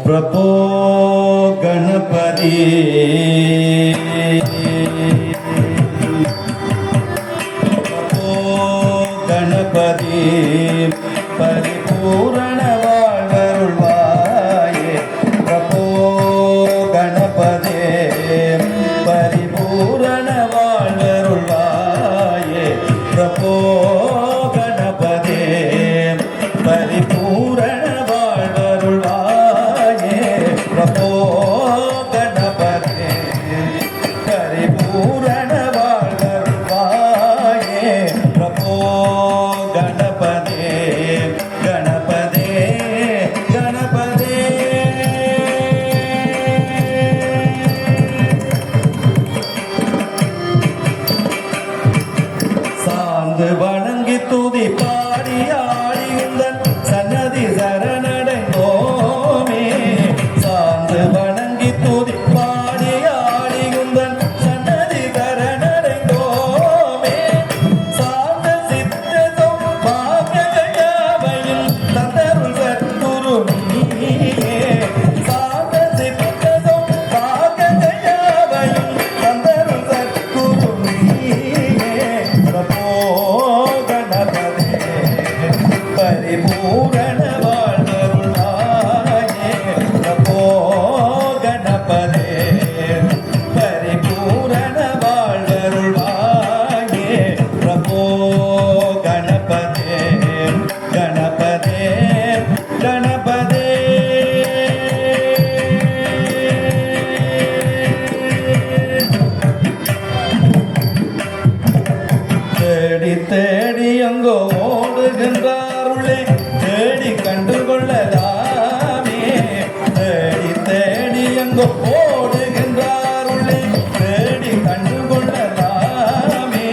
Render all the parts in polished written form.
प्रभो गणपति प्रभो गणपति परिपूर्ण வாழ்வருள்வாயே प्रभो गणपति परिपूर्ण வாழ்வருள்வாயே प्रभो गणपति परिपूर्ण प्रभो गणपते परिपूर्ण வாழ்வருள்வாயே प्रभो गणपते गणपते गणपते சாந்து வணங்கி துதி பாடி ஆடி உந்தன் சன்னதி சரணடைந்தோமே வணங்கி துதி பாடி ஆடி குந்தன் சன்னதி கரணடைந்தோமே சாந்த சித்ததும் பாக்கியாவையும் தந்தருள் சத்குரு நீயே சாந்த சித்ததும் பாக்கியாவையும் தந்தருள் சத்குரு நீயே பிரபோ கணபதே பரிபூரண தேடி அங்கோ ஓடுகின்றாருளே தேடி கண்டு கொள்ளலாமே தேடி அங்கோ ஓடுகின்றாருளே தேடி கண்டு கொள்ளலாமே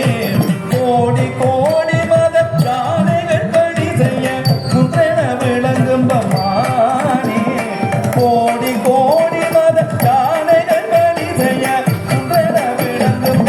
கோடி கோடி மத யானைகள் பணி செய்ய குன்றென விளங்கும் பமானே கோடி கோடி மத யானைகள் பணி செய்ய குன்றென விளங்கும்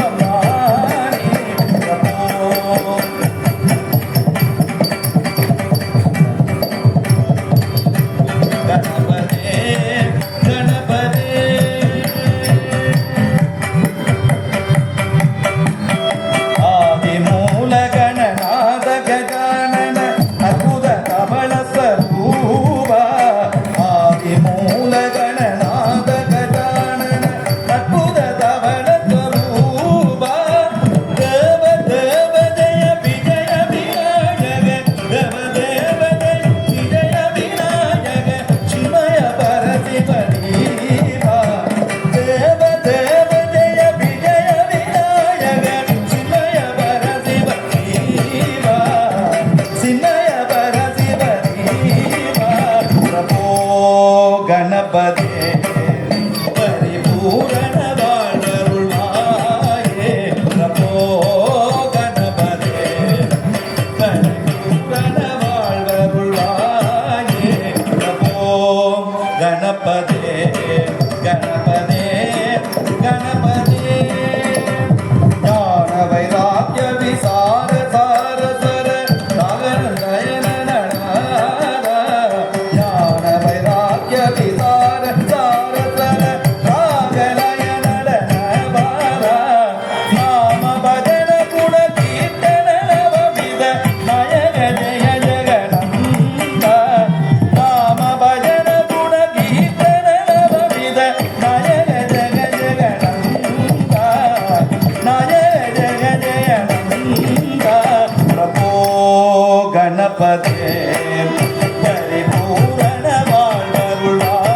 गणपते परिपूर्ण வாழ்வருள்வாயே प्रभो गणपते परिपूर्ण வாழ்வருள்வாயே प्रभो गणपते गणपते गणपते ज्ञान वैराग्य विसार सार सर सागर नयन नयना ज्ञान वैराग्य विसार सार सर रागलयन नडनबारा नाम भजन गुण कीर्तन नवविध नायक जय जगनंद नाम भजन गुण कीर्तन नवविध नायक जग जगनंद नायक जग जयनंद प्रभो गणपते परिपूर्ण வாழ்வருள்வாயே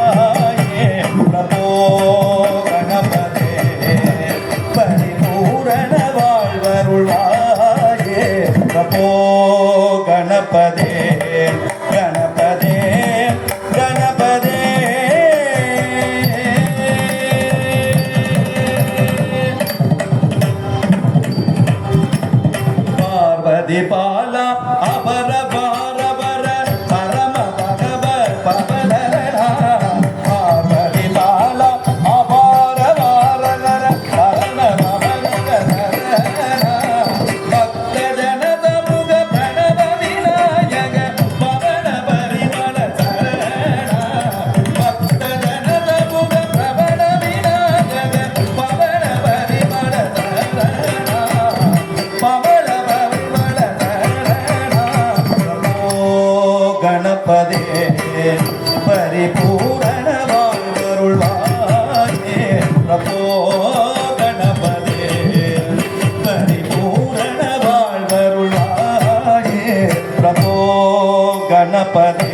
பிரபோ கணபதே பரிபூரண வாழ்வருளாயே பிரபோ கணபதே